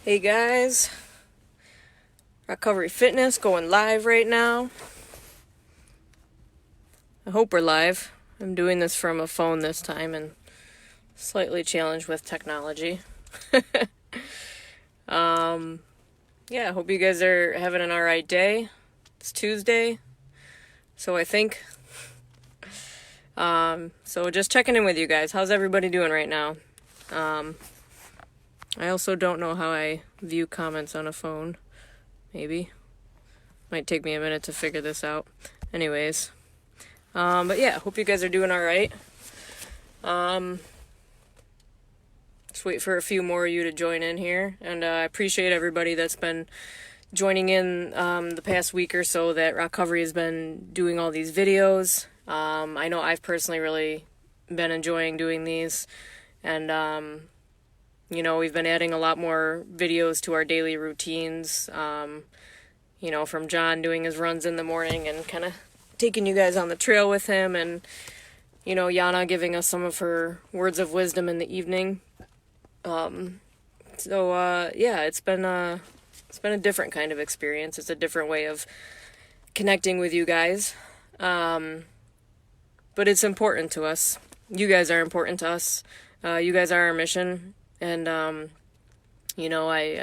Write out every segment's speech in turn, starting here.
Hey guys, Recovery Fitness going live right now. I hope we're live. I'm doing this from a phone this time and slightly challenged with technology. Yeah, I hope you guys are having an alright day. It's Tuesday, so I think. So just checking in with you guys. How's everybody doing right now? I also don't know how I view comments on a phone. Maybe. Might take me a minute to figure this out. Anyways. But yeah, hope you guys are doing alright. Just wait for a few more of you to join in here. And I appreciate everybody that's been joining in the past week or so that Recovery has been doing all these videos. I know I've personally really been enjoying doing these. And, we've been adding a lot more videos to our daily routines. From John doing his runs in the morning and kind of taking you guys on the trail with him, and, Yana giving us some of her words of wisdom in the evening. It's been a different kind of experience. It's a different way of connecting with you guys. But it's important to us. You guys are important to us. You guys are our mission. And, I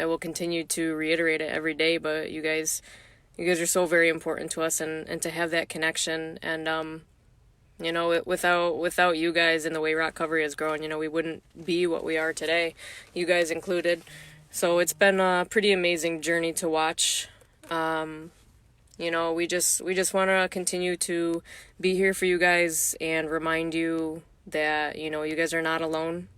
will continue to reiterate it every day, but you guys are so very important to us, and to have that connection. And, without you guys and the way Recovery has grown, we wouldn't be what we are today, you guys included. So it's been a pretty amazing journey to watch. We just want to continue to be here for you guys and remind you that, you guys are not alone.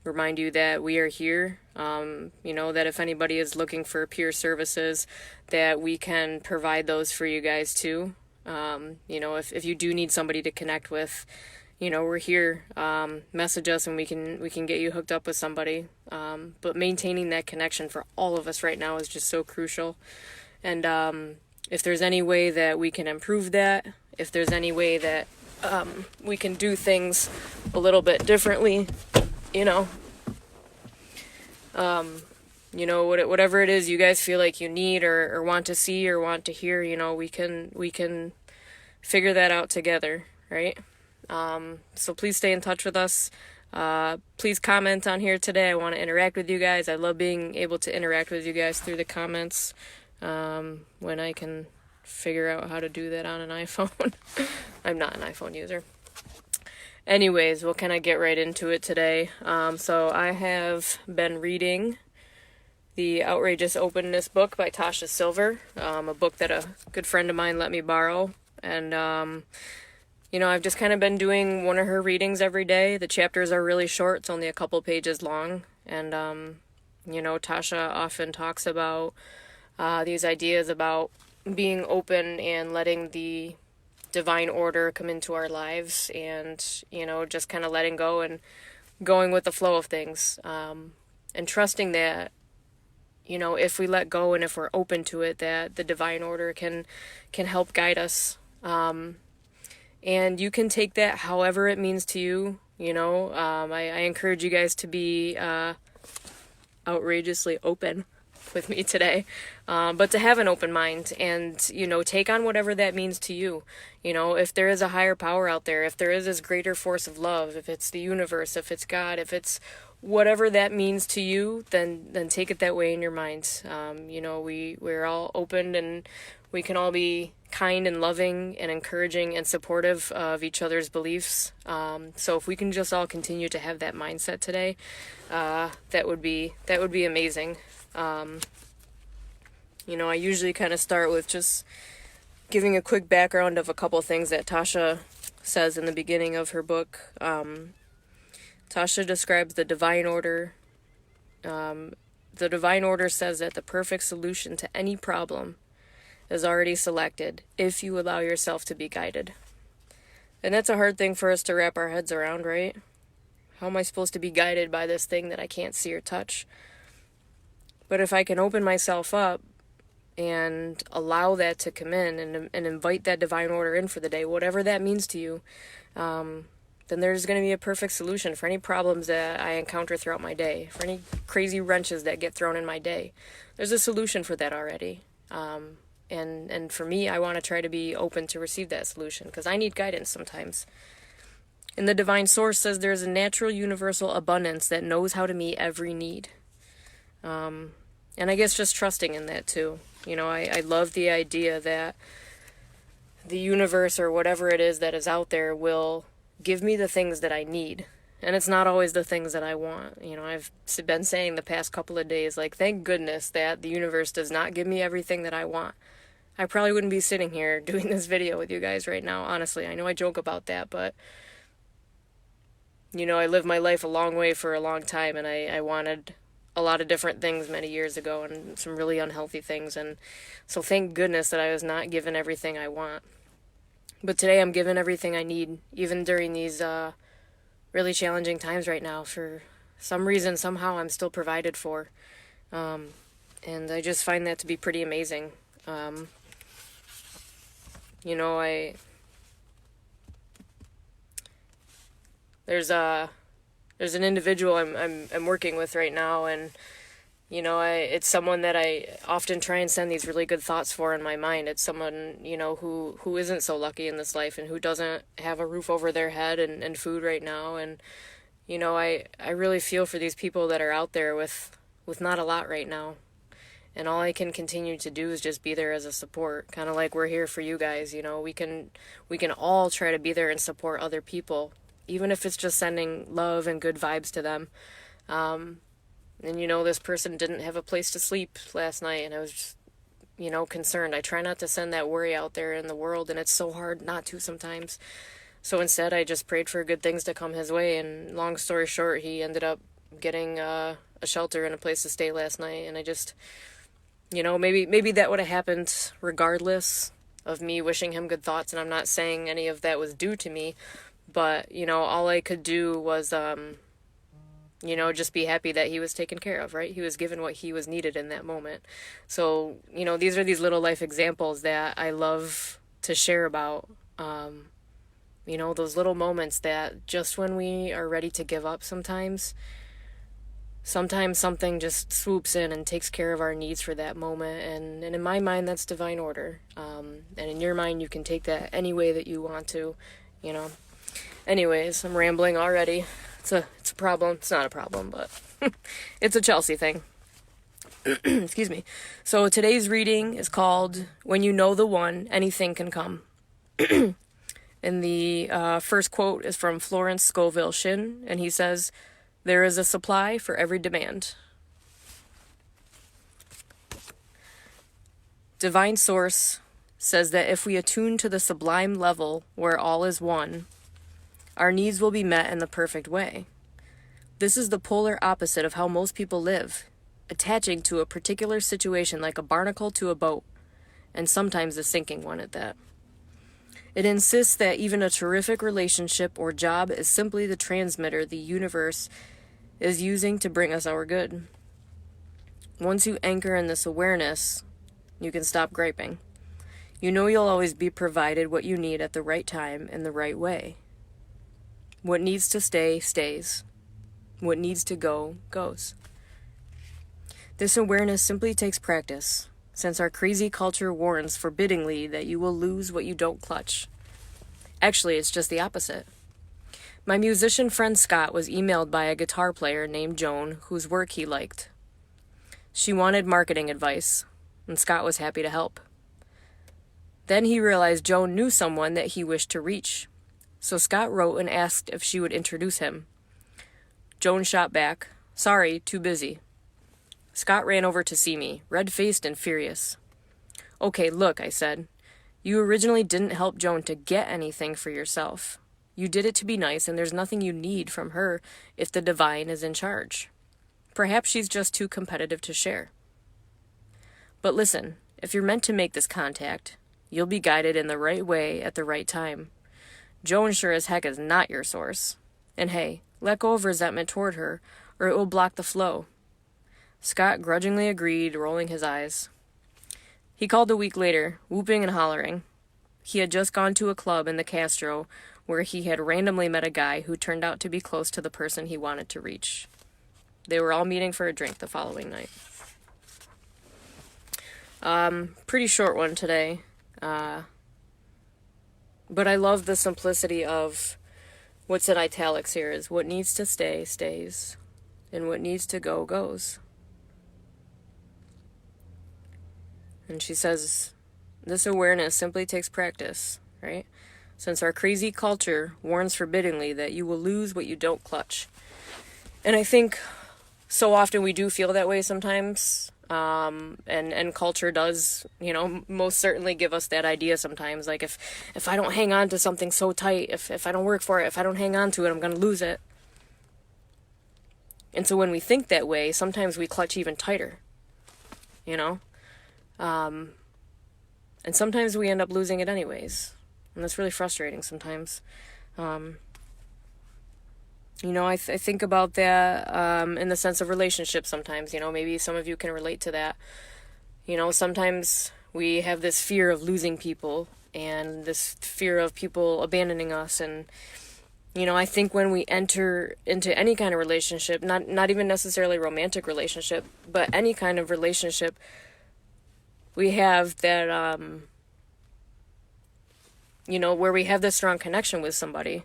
Remind you that we are here, that if anybody is looking for peer services, that we can provide those for you guys too. If you do need somebody to connect with, we're here. Message us and we can get you hooked up with somebody. But maintaining that connection for all of us right now is just so crucial. And if there's any way that we can improve that, if there's any way that we can do things a little bit differently, whatever it is you guys feel like you need or want to see or want to hear, we can figure that out together, right? So please stay in touch with us. Please comment on here today. I want to interact with you guys. I love being able to interact with you guys through the comments, when I can figure out how to do that on an iPhone. I'm not an iPhone user. Anyways, we'll kind of get right into it today. So I have been reading the Outrageous Openness book by Tasha Silver, a book that a good friend of mine let me borrow. And, I've just kind of been doing one of her readings every day. The chapters are really short. It's only a couple pages long. And, Tasha often talks about these ideas about being open and letting the divine order come into our lives, and just kind of letting go and going with the flow of things, and trusting that if we let go and if we're open to it, that the divine order can help guide us, and you can take that however it means to you. I encourage you guys to be outrageously open with me today, but to have an open mind and take on whatever that means to you. If there is a higher power out there, if there is this greater force of love, if it's the universe, if it's God, if it's whatever that means to you, then take it that way in your mind. We're all open, and we can all be kind and loving and encouraging and supportive of each other's beliefs. So if we can just all continue to have that mindset today, that would be amazing. I usually kind of start with just giving a quick background of a couple things that Tasha says in the beginning of her book. Tasha describes the divine order. The divine order says that the perfect solution to any problem is already selected if you allow yourself to be guided. And that's a hard thing for us to wrap our heads around, right? How am I supposed to be guided by this thing that I can't see or touch? But if I can open myself up and allow that to come in and invite that divine order in for the day, whatever that means to you, then there's going to be a perfect solution for any problems that I encounter throughout my day, for any crazy wrenches that get thrown in my day. There's a solution for that already. And for me, I want to try to be open to receive that solution because I need guidance sometimes. And the divine source says there's a natural universal abundance that knows how to meet every need. And I guess just trusting in that too. I love the idea that the universe or whatever it is that is out there will give me the things that I need. And it's not always the things that I want. I've been saying the past couple of days, thank goodness that the universe does not give me everything that I want. I probably wouldn't be sitting here doing this video with you guys right now, honestly. I know I joke about that, but, I lived my life a long way for a long time, and I wanted a lot of different things many years ago, and some really unhealthy things, and so thank goodness that I was not given everything I want. But today I'm given everything I need, even during these really challenging times right now. For some reason, somehow, I'm still provided for. And I just find that to be pretty amazing. There's an individual I'm working with right now, and it's someone that I often try and send these really good thoughts for in my mind. It's someone, who isn't so lucky in this life and who doesn't have a roof over their head and food right now. And, I really feel for these people that are out there with not a lot right now. And all I can continue to do is just be there as a support, kind of like we're here for you guys. We can all try to be there and support other people, even if it's just sending love and good vibes to them. And, this person didn't have a place to sleep last night, and I was just, concerned. I try not to send that worry out there in the world, and it's so hard not to sometimes. So instead, I just prayed for good things to come his way, and long story short, he ended up getting a shelter and a place to stay last night, and I just, maybe that would have happened regardless of me wishing him good thoughts, and I'm not saying any of that was due to me, but, all I could do was, just be happy that he was taken care of, right? He was given what he was needed in that moment. So, these are these little life examples that I love to share about. Those little moments that just when we are ready to give up sometimes something just swoops in and takes care of our needs for that moment. And in my mind, that's divine order. And in your mind, you can take that any way that you want to, Anyways, I'm rambling already. It's a problem. It's not a problem, but it's a Chelsea thing. Excuse me. So today's reading is called When You Know the One, Anything Can Come. And the first quote is from Florence Scovel Shinn, and he says, "There is a supply for every demand." Divine Source says that if we attune to the sublime level where all is one, our needs will be met in the perfect way. This is the polar opposite of how most people live, attaching to a particular situation like a barnacle to a boat, and sometimes a sinking one at that. It insists that even a terrific relationship or job is simply the transmitter the universe is using to bring us our good. Once you anchor in this awareness, you can stop griping. You'll always be provided what you need at the right time in the right way. What needs to stay, stays. What needs to go, goes. This awareness simply takes practice, since our crazy culture warns forbiddingly that you will lose what you don't clutch. Actually, it's just the opposite. My musician friend Scott was emailed by a guitar player named Joan, whose work he liked. She wanted marketing advice, and Scott was happy to help. Then he realized Joan knew someone that he wished to reach, so Scott wrote and asked if she would introduce him. Joan shot back, "Sorry, too busy." Scott ran over to see me, red-faced and furious. "Okay, look," I said. "You originally didn't help Joan to get anything for yourself. You did it to be nice, and there's nothing you need from her if the divine is in charge. Perhaps she's just too competitive to share. But listen, if you're meant to make this contact, you'll be guided in the right way at the right time. Joan sure as heck is not your source. And hey, let go of resentment toward her, or it will block the flow." Scott grudgingly agreed, rolling his eyes. He called a week later, whooping and hollering. He had just gone to a club in the Castro where he had randomly met a guy who turned out to be close to the person he wanted to reach. They were all meeting for a drink the following night. Pretty short one today. But I love the simplicity of what's in italics here is what needs to stay, stays, and what needs to go, goes. And she says, this awareness simply takes practice, right? Since our crazy culture warns forbiddingly that you will lose what you don't clutch. And I think so often we do feel that way sometimes. And culture does, most certainly give us that idea sometimes. Like if I don't hang on to something so tight, if I don't work for it, if I don't hang on to it, I'm going to lose it. And so when we think that way, sometimes we clutch even tighter, and sometimes we end up losing it anyways. And that's really frustrating sometimes. I think about that in the sense of relationships sometimes. Maybe some of you can relate to that. Sometimes we have this fear of losing people and this fear of people abandoning us. And, I think when we enter into any kind of relationship, not even necessarily romantic relationship, but any kind of relationship, we have that, where we have this strong connection with somebody.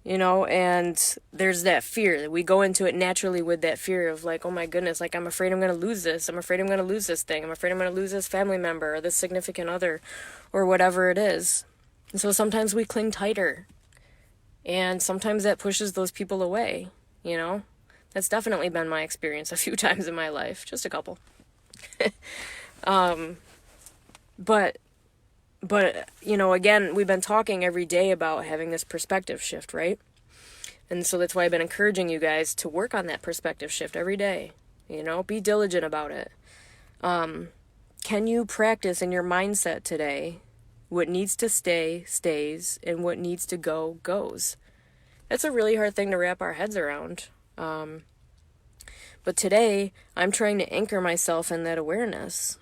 And there's that fear that we go into it naturally with that fear of like, oh my goodness, like I'm afraid I'm going to lose this. I'm afraid I'm going to lose this thing. I'm afraid I'm going to lose this family member or this significant other or whatever it is. And so sometimes we cling tighter and sometimes that pushes those people away, That's definitely been my experience a few times in my life, just a couple. But again, we've been talking every day about having this perspective shift, right? And so that's why I've been encouraging you guys to work on that perspective shift every day. Be diligent about it. Can you practice in your mindset today what needs to stay, stays, and what needs to go, goes? That's a really hard thing to wrap our heads around. But today, I'm trying to anchor myself in that awareness,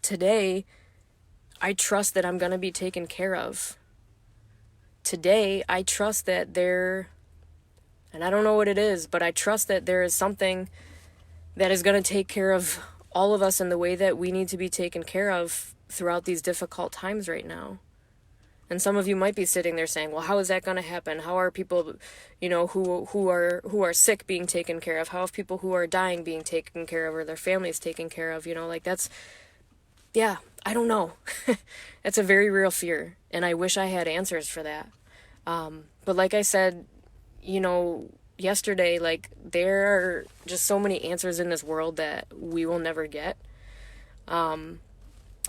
Today, I trust that I'm going to be taken care of. Today, I trust that and I don't know what it is, but I trust that there is something that is going to take care of all of us in the way that we need to be taken care of throughout these difficult times right now. And some of you might be sitting there saying, well, how is that going to happen? How are people, who are sick being taken care of? How are people who are dying being taken care of or their families taken care of? Yeah, I don't know. It's a very real fear, and I wish I had answers for that. But like I said, yesterday, like there are just so many answers in this world that we will never get.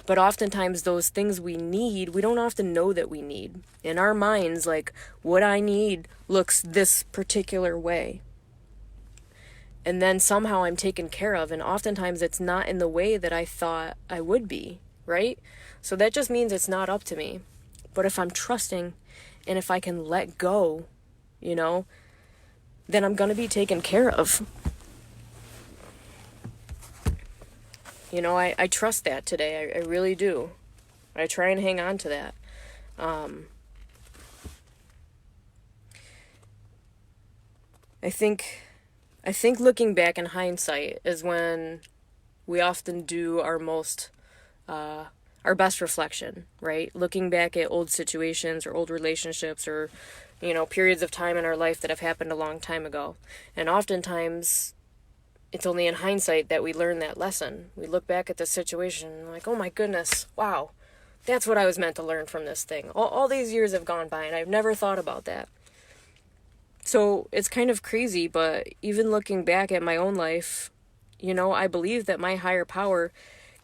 But oftentimes those things we need, we don't often know that we need. In our minds, like what I need looks this particular way. And then somehow I'm taken care of, and oftentimes it's not in the way that I thought I would be, right? So that just means it's not up to me. But if I'm trusting, and if I can let go, then I'm going to be taken care of. I trust that today. I really do. I try and hang on to that. I think looking back in hindsight is when we often do our best reflection, right? Looking back at old situations or old relationships or, periods of time in our life that have happened a long time ago. And oftentimes it's only in hindsight that we learn that lesson. We look back at the situation and we're like, oh my goodness, wow, that's what I was meant to learn from this thing. All these years have gone by and I've never thought about that. So it's kind of crazy, but even looking back at my own life, I believe that my higher power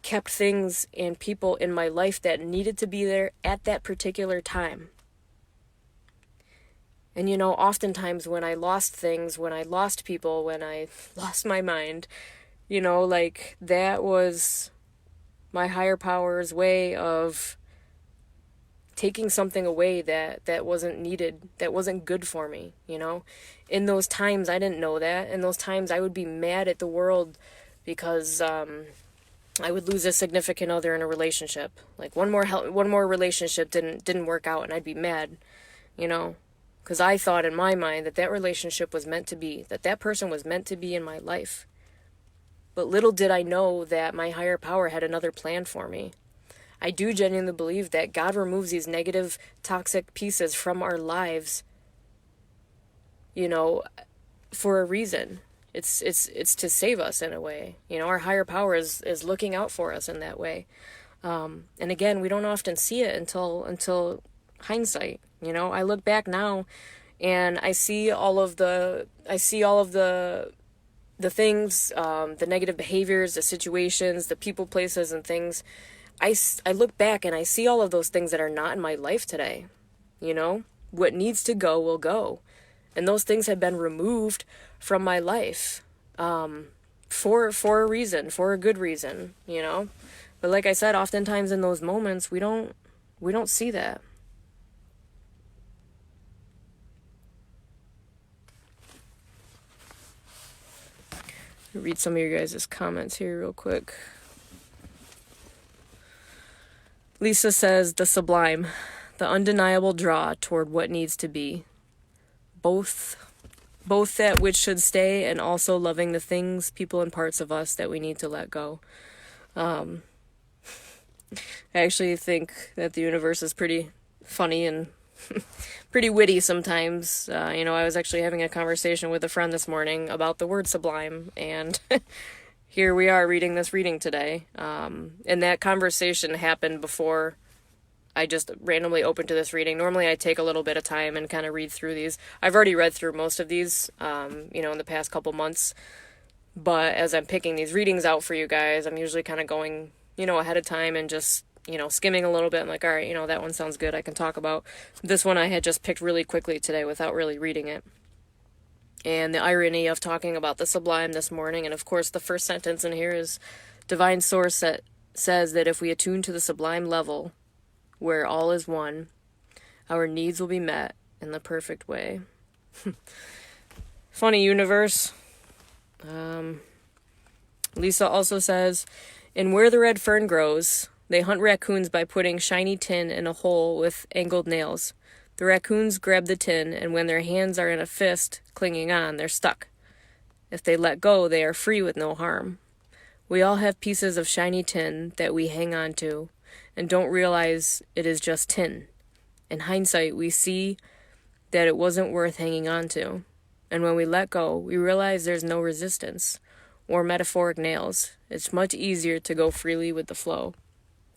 kept things and people in my life that needed to be there at that particular time. And oftentimes when I lost things, when I lost people, when I lost my mind, that was my higher power's way of taking something away that wasn't needed, that wasn't good for me, In those times, I didn't know that. In those times, I would be mad at the world because, I would lose a significant other in a relationship. Like one more relationship didn't work out, and I'd be mad, you know, because I thought in my mind that that relationship was meant to be, that that person was meant to be in my life. But little did I know that my higher power had another plan for me. I do genuinely believe that God removes these negative, toxic pieces from our lives, you know, for a reason. It's to save us in a way. You know, our higher power is looking out for us in that way. And again, we don't often see it until hindsight. You know, I look back now and I see all of the things, the negative behaviors, the situations, the people, places, and things. I look back and I see all of those things that are not in my life today. You know, what needs to go will go. And those things have been removed from my life, for a reason, for a good reason, you know. But like I said, oftentimes in those moments, we don't see that. I'll read some of your guys' comments here real quick. Lisa says, the sublime, the undeniable draw toward what needs to be. Both that which should stay and also loving the things, people, and parts of us that we need to let go. I actually think that the universe is pretty funny and pretty witty sometimes. You know, I was actually having a conversation with a friend this morning about the word sublime, and here we are reading this reading today. And that conversation happened before I just randomly opened to this reading. Normally I take a little bit of time and kind of read through these. I've already read through most of these, you know, in the past couple months. But as I'm picking these readings out for you guys, I'm usually kind of going, you know, ahead of time and just, you know, skimming a little bit. I'm like, all right, you know, that one sounds good. I can talk about. This one I had just picked really quickly today without really reading it. And the irony of talking about the sublime this morning, and of course the first sentence in here is divine source that says that if we attune to the sublime level, where all is one, our needs will be met in the perfect way. Funny universe. Lisa also says, in Where the Red Fern Grows, they hunt raccoons by putting shiny tin in a hole with angled nails. The raccoons grab the tin, and when their hands are in a fist, clinging on, they're stuck. If they let go, they are free with no harm. We all have pieces of shiny tin that we hang on to, and don't realize it is just tin. In hindsight, we see that it wasn't worth hanging on to. And when we let go, we realize there's no resistance or metaphoric nails. It's much easier to go freely with the flow.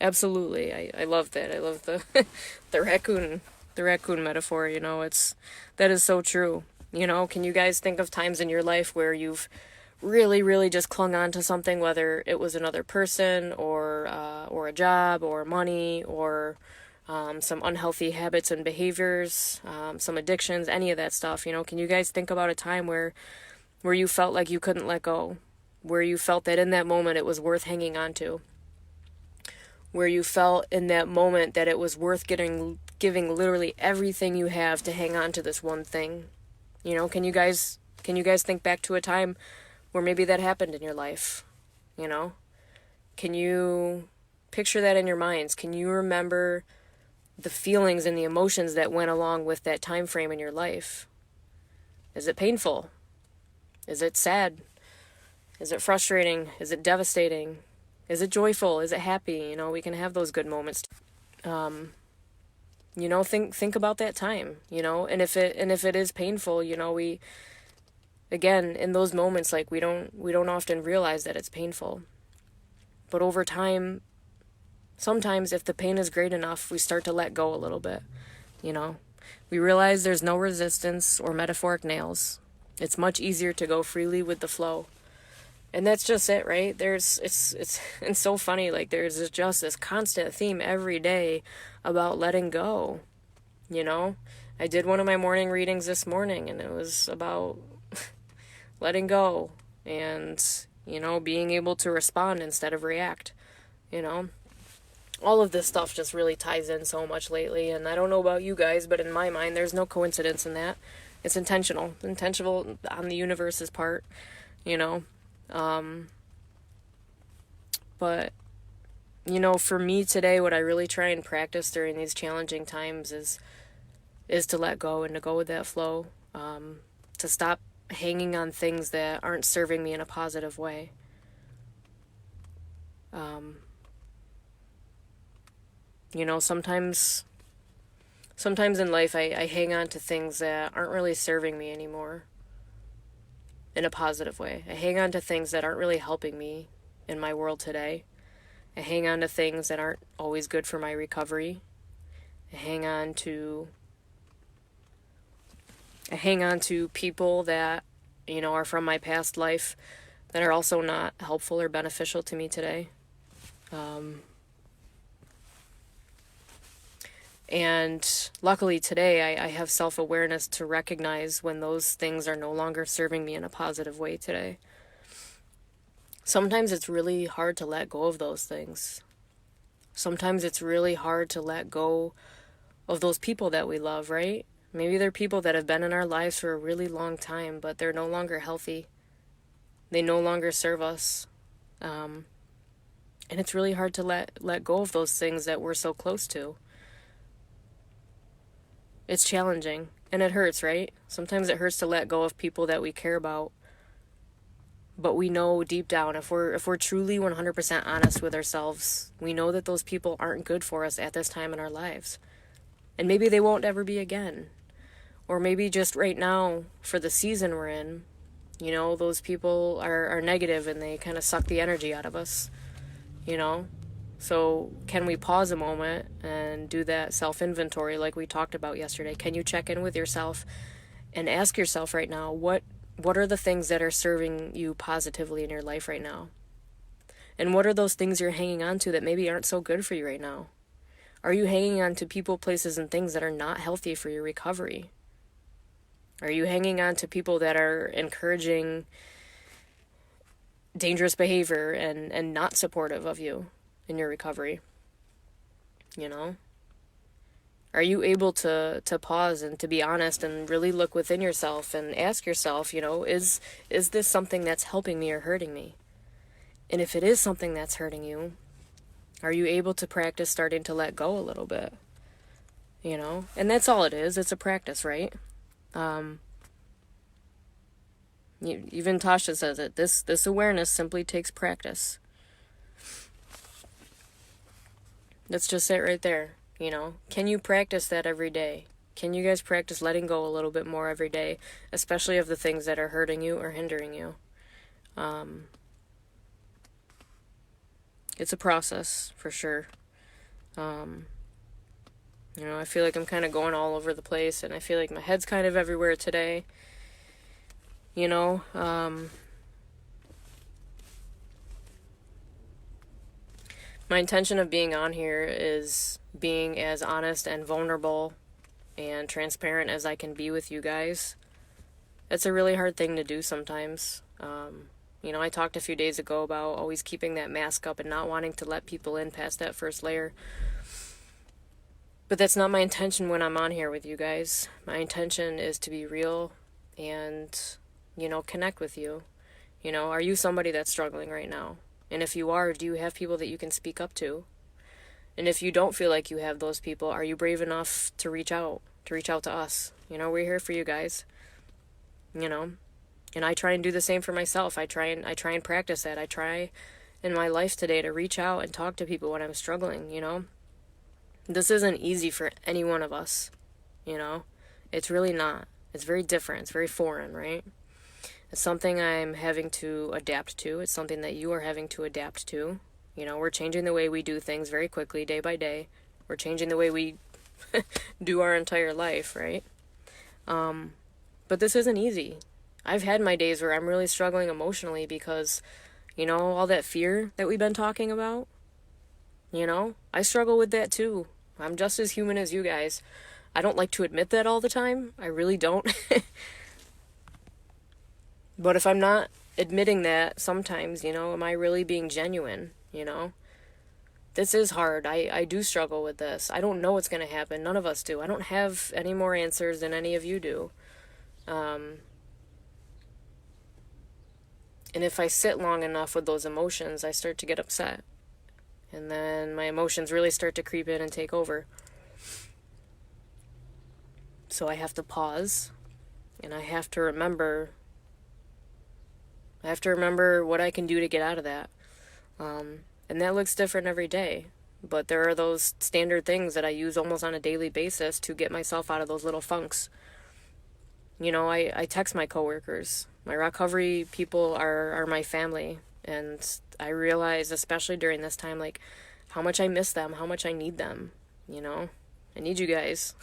Absolutely. I love that. I love the the raccoon metaphor, you know. That is so true. You know, can you guys think of times in your life where you've really, really just clung on to something, whether it was another person or a job or money or some unhealthy habits and behaviors, some addictions, any of that stuff, you know? Can you guys think about a time where you felt like you couldn't let go, where you felt that in that moment it was worth hanging on to, where you felt in that moment that it was worth giving literally everything you have to hang on to this one thing? You know, can you guys think back to a time where maybe that happened in your life? You know, can you picture that in your minds? Can you remember the feelings and the emotions that went along with that time frame in your life? Is it painful? Is it sad? Is it frustrating? Is it devastating? Is it joyful? Is it happy? You know, we can have those good moments. You know, think about that time, you know, and if it is painful, you know, again, in those moments, like, we don't often realize that it's painful. But over time, sometimes if the pain is great enough, we start to let go a little bit, you know. We realize there's no resistance or metaphoric nails. It's much easier to go freely with the flow. And that's just it, right? It's so funny, like, there's just this constant theme every day about letting go, you know? I did one of my morning readings this morning, and it was about letting go and, you know, being able to respond instead of react, you know? All of this stuff just really ties in so much lately, and I don't know about you guys, but in my mind, there's no coincidence in that. It's intentional on the universe's part, you know? But, for me today, what I really try and practice during these challenging times is to let go and to go with that flow, to stop hanging on things that aren't serving me in a positive way. Sometimes in life I hang on to things that aren't really serving me anymore in a positive way. I hang on to things that aren't really helping me in my world today. I hang on to things that aren't always good for my recovery. I hang on to people that, are from my past life that are also not helpful or beneficial to me today. And luckily today I have self-awareness to recognize when those things are no longer serving me in a positive way today. Sometimes it's really hard to let go of those things. Sometimes it's really hard to let go of those people that we love, right? Maybe they're people that have been in our lives for a really long time, but they're no longer healthy. They no longer serve us. And it's really hard to let go of those things that we're so close to. It's challenging, and it hurts, right? Sometimes it hurts to let go of people that we care about. But we know deep down, if we're truly 100% honest with ourselves, we know that those people aren't good for us at this time in our lives. And maybe they won't ever be again. Or maybe just right now, for the season we're in, those people are negative and they kind of suck the energy out of us, So can we pause a moment and do that self-inventory like we talked about yesterday? Can you check in with yourself and ask yourself right now, what are the things that are serving you positively in your life right now? And what are those things you're hanging on to that maybe aren't so good for you right now? Are you hanging on to people, places, and things that are not healthy for your recovery? Are you hanging on to people that are encouraging dangerous behavior and not supportive of you in your recovery? Are you able to pause and to be honest and really look within yourself and ask yourself, is this something that's helping me or hurting me? And if it is something that's hurting you, are you able to practice starting to let go a little bit? And that's all it is. It's a practice, right? Even Tasha says it. This awareness simply takes practice. That's just it right there. Can you practice that every day? Can you guys practice letting go a little bit more every day, especially of the things that are hurting you or hindering you? It's a process for sure. I feel like I'm kind of going all over the place, and I feel like my head's kind of everywhere today. My intention of being on here is being as honest and vulnerable and transparent as I can be with you guys. It's a really hard thing to do sometimes. I talked a few days ago about always keeping that mask up and not wanting to let people in past that first layer. But that's not my intention when I'm on here with you guys. My intention is to be real and, connect with you. Are you somebody that's struggling right now? And if you are, do you have people that you can speak up to? And if you don't feel like you have those people, are you brave enough to reach out to us? We're here for you guys. And I try and do the same for myself. I try and practice that. I try in my life today to reach out and talk to people when I'm struggling, This isn't easy for any one of us, It's really not. It's very different. It's very foreign, right? It's something I'm having to adapt to. It's something that you are having to adapt to. We're changing the way we do things very quickly, day by day. We're changing the way we do our entire life, right? But this isn't easy. I've had my days where I'm really struggling emotionally because, all that fear that we've been talking about, I struggle with that too. I'm just as human as you guys. I don't like to admit that all the time. I really don't. But if I'm not admitting that sometimes, am I really being genuine, This is hard. I do struggle with this. I don't know what's going to happen. None of us do. I don't have any more answers than any of you do. And if I sit long enough with those emotions, I start to get upset. And then my emotions really start to creep in and take over. So I have to pause, and I have to remember what I can do to get out of that. And that looks different every day. But there are those standard things that I use almost on a daily basis to get myself out of those little funks. You know, I text my coworkers. My recovery people are my family. And I realize, especially during this time, like, how much I miss them, how much I need them. You know, I need you guys.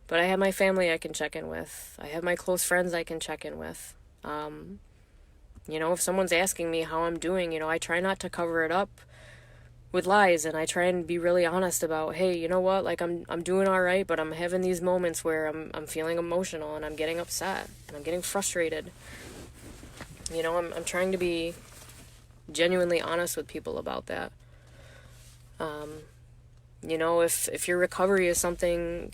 But I have my family I can check in with. I have my close friends I can check in with. You know, if someone's asking me how I'm doing, you know, I try not to cover it up with lies, and I try and be really honest about, hey, you know what, like, I'm doing all right, but I'm having these moments where I'm feeling emotional, and I'm getting upset, and I'm getting frustrated. You know, I'm trying to be genuinely honest with people about that. You know, if your recovery is something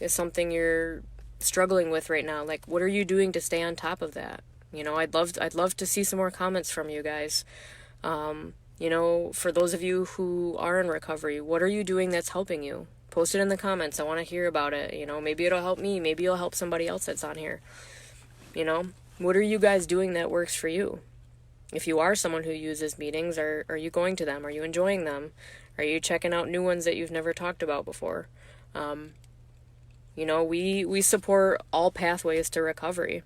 you're struggling with right now, like, what are you doing to stay on top of that? You know, I'd love to see some more comments from you guys. You know, for those of you who are in recovery, what are you doing that's helping you? Post it in the comments. I want to hear about it. You know, maybe it'll help me. Maybe it'll help somebody else that's on here. You know, what are you guys doing that works for you? If you are someone who uses meetings, are you going to them? Are you enjoying them? Are you checking out new ones that you've never talked about before? You know, we support all pathways to recovery.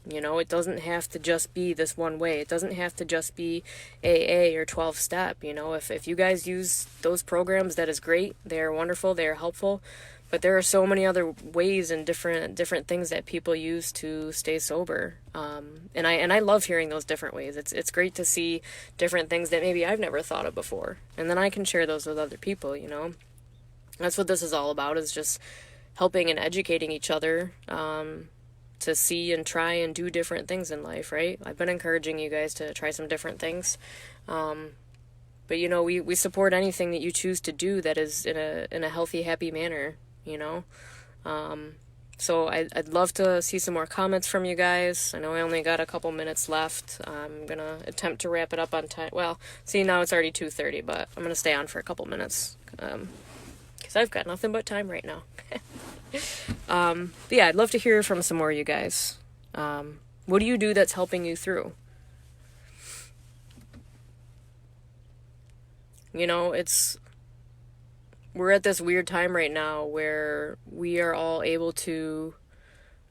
You know, it doesn't have to just be this one way. It doesn't have to just be AA or 12-step. You know, if you guys use those programs, that is great. They are wonderful. They are helpful. But there are so many other ways and different things that people use to stay sober. And I love hearing those different ways. It's great to see different things that maybe I've never thought of before. And then I can share those with other people, you know. That's what this is all about, is just helping and educating each other to see and try and do different things in life, right? I've been encouraging you guys to try some different things. But, you know, we support anything that you choose to do that is in a healthy, happy manner, you know? So I'd love to see some more comments from you guys. I know I only got a couple minutes left. I'm going to attempt to wrap it up on time. Well, see, now it's already 2:30, but I'm going to stay on for a couple minutes because I've got nothing but time right now. But yeah, I'd love to hear from some more of you guys. What do you do that's helping you through? You know, we're at this weird time right now where we are all able to,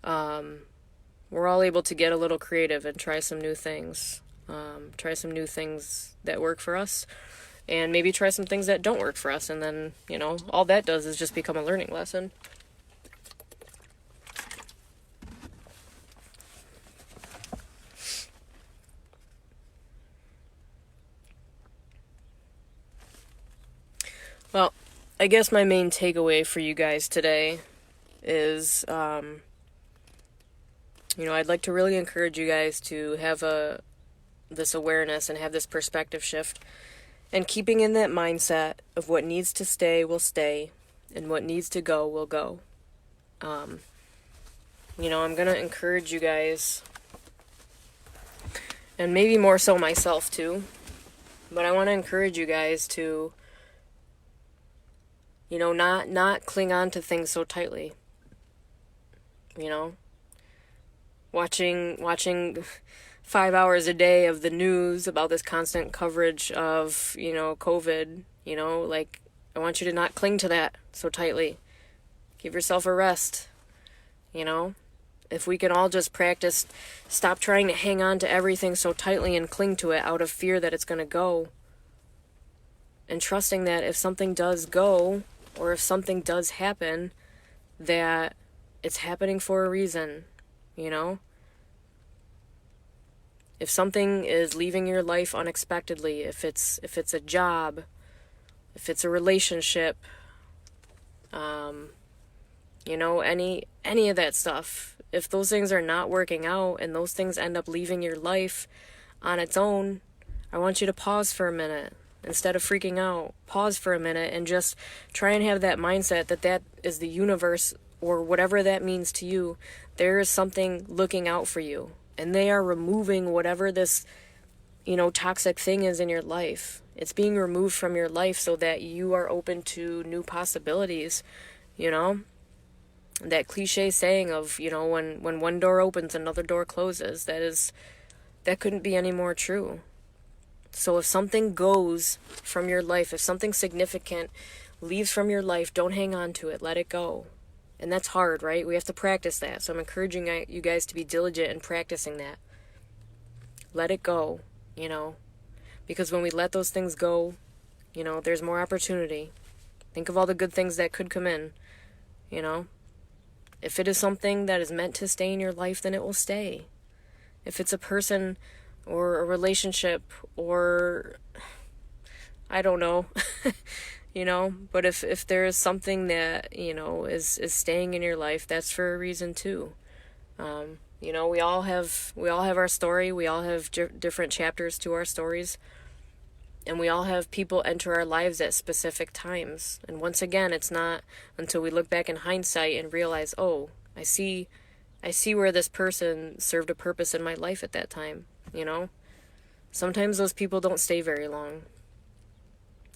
get a little creative and try some new things. Try some new things that work for us, and maybe try some things that don't work for us. And then, you know, all that does is just become a learning lesson. Well, I guess my main takeaway for you guys today is, you know, I'd like to really encourage you guys to have this awareness and have this perspective shift, and keeping in that mindset of what needs to stay will stay, and what needs to go will go. You know, I'm going to encourage you guys, and maybe more so myself too, but I want to encourage you guys to, you know, not cling on to things so tightly. You know, watching 5 hours a day of the news about this constant coverage of, you know, COVID, you know, like, I want you to not cling to that so tightly. Give yourself a rest, you know. If we can all just practice, stop trying to hang on to everything so tightly and cling to it out of fear that it's going to go, and trusting that if something does go, or if something does happen, that it's happening for a reason, you know? If something is leaving your life unexpectedly, if it's a job, if it's a relationship, you know, any of that stuff, if those things are not working out and those things end up leaving your life on its own, I want you to pause for a minute. Instead of freaking out, pause for a minute and just try and have that mindset that is the universe, or whatever that means to you. There is something looking out for you, and they are removing whatever this toxic thing is in your life. It's being removed from your life so that you are open to new possibilities, you know? That cliche saying of, when one door opens, another door closes. That couldn't be any more true. So if something goes from your life, if something significant leaves from your life, don't hang on to it. Let it go. And that's hard, right? We have to practice that. So I'm encouraging you guys to be diligent in practicing that. Let it go, because when we let those things go, there's more opportunity. Think of all the good things that could come in, If it is something that is meant to stay in your life, then it will stay. If it's a person or a relationship or, I don't know, but if there is something that, is staying in your life, that's for a reason too. We all have our story. We all have different chapters to our stories. And we all have people enter our lives at specific times. And once again, it's not until we look back in hindsight and realize, oh, I see where this person served a purpose in my life at that time, Sometimes those people don't stay very long.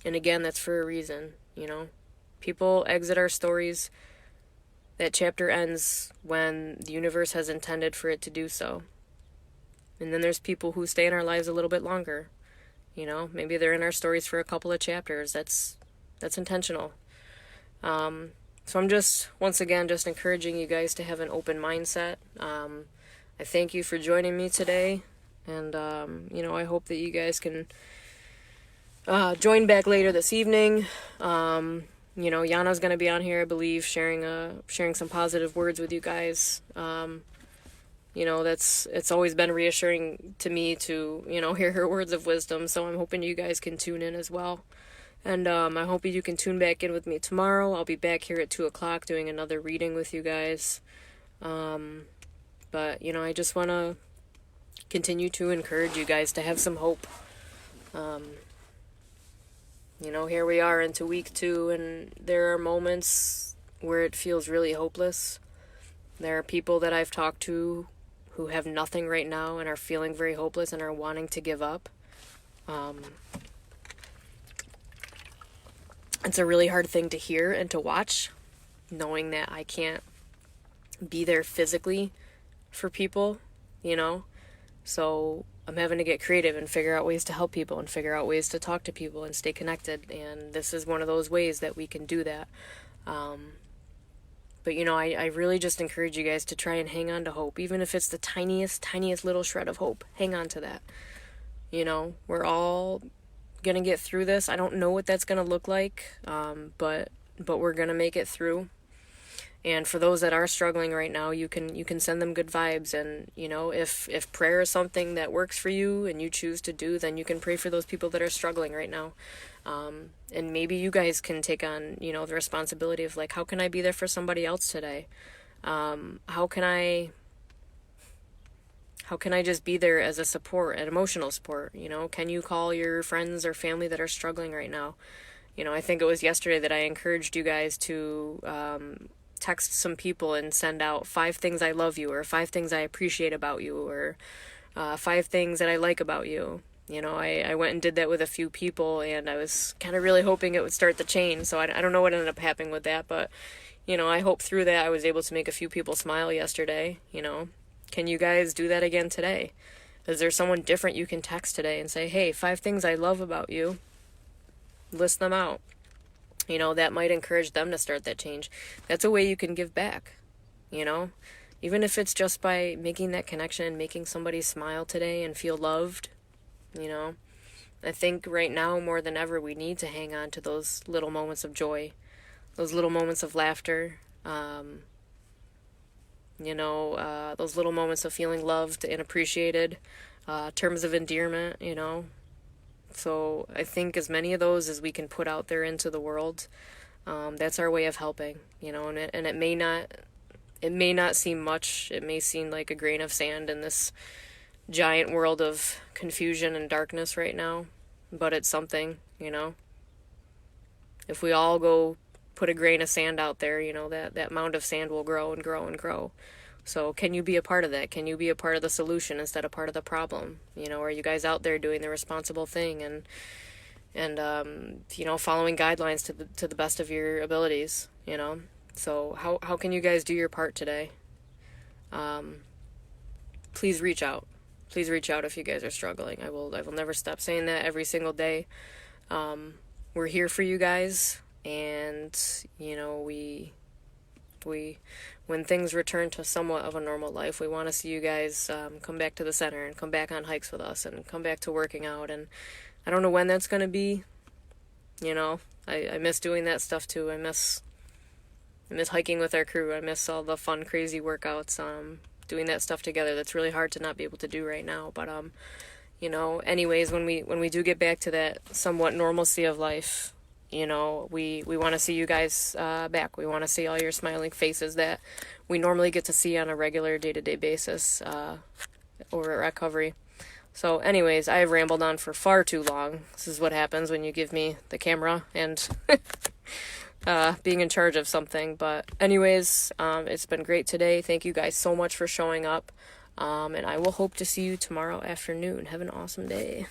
And again, that's for a reason, People exit our stories. That chapter ends when the universe has intended for it to do so. And then there's people who stay in our lives a little bit longer. Maybe they're in our stories for a couple of chapters. That's intentional. So I'm once again, encouraging you guys to have an open mindset. I thank you for joining me today. And, I hope that you guys can join back later this evening. Yana's going to be on here, I believe, sharing some positive words with you guys. It's always been reassuring to me to, hear her words of wisdom. So I'm hoping you guys can tune in as well. And I hope you can tune back in with me tomorrow. I'll be back here at 2:00 doing another reading with you guys. But, I just want to continue to encourage you guys to have some hope. Here we are into week 2, and there are moments where it feels really hopeless. There are people that I've talked to who have nothing right now and are feeling very hopeless and are wanting to give up. It's a really hard thing to hear and to watch, knowing that I can't be there physically for people, So I'm having to get creative and figure out ways to help people and figure out ways to talk to people and stay connected. And this is one of those ways that we can do that. But, I really just encourage you guys to try and hang on to hope. Even if it's the tiniest little shred of hope, hang on to that. We're all going to get through this. I don't know what that's going to look like, but we're going to make it through. And for those that are struggling right now, you can send them good vibes. And, if prayer is something that works for you and you choose to do, then you can pray for those people that are struggling right now. And maybe you guys can take on, the responsibility of, like, how can I be there for somebody else today? How can I just be there as a support, an emotional support? Can you call your friends or family that are struggling right now? I think it was yesterday that I encouraged you guys to, text some people and send out 5 things I love you, or 5 things I appreciate about you, or 5 things that I like about you. I went and did that with a few people, and I was kind of really hoping it would start the chain. So I don't know what ended up happening with that, but, I hope through that I was able to make a few people smile yesterday. Can you guys do that again today? Is there someone different you can text today and say, hey, 5 things I love about you? List them out. That might encourage them to start that change. That's a way you can give back, even if it's just by making that connection and making somebody smile today and feel loved, I think right now more than ever we need to hang on to those little moments of joy, those little moments of laughter, those little moments of feeling loved and appreciated, terms of endearment, So I think as many of those as we can put out there into the world, that's our way of helping, and it may not seem much. It may seem like a grain of sand in this giant world of confusion and darkness right now, but it's something, If we all go put a grain of sand out there, that mound of sand will grow and grow and grow. So can you be a part of that? Can you be a part of the solution instead of part of the problem? You know, are you guys out there doing the responsible thing and you know, following guidelines to the best of your abilities, you know? So how can you guys do your part today? Please reach out. Please reach out if you guys are struggling. I will never stop saying that every single day. We're here for you guys, and you know, we when things return to somewhat of a normal life, we want to see you guys come back to the center and come back on hikes with us and come back to working out. And I don't know when that's going to be. You know, I miss doing that stuff too. I miss hiking with our crew. I miss all the fun, crazy workouts. Doing that stuff together. That's really hard to not be able to do right now. But you know, anyways, when we do get back to that somewhat normalcy of life, you know, we want to see you guys back. We want to see all your smiling faces that we normally get to see on a regular day-to-day basis over at Recovery. So anyways, I've rambled on for far too long. This is what happens when you give me the camera and being in charge of something. But anyways, it's been great today. Thank you guys so much for showing up. And I will hope to see you tomorrow afternoon. Have an awesome day.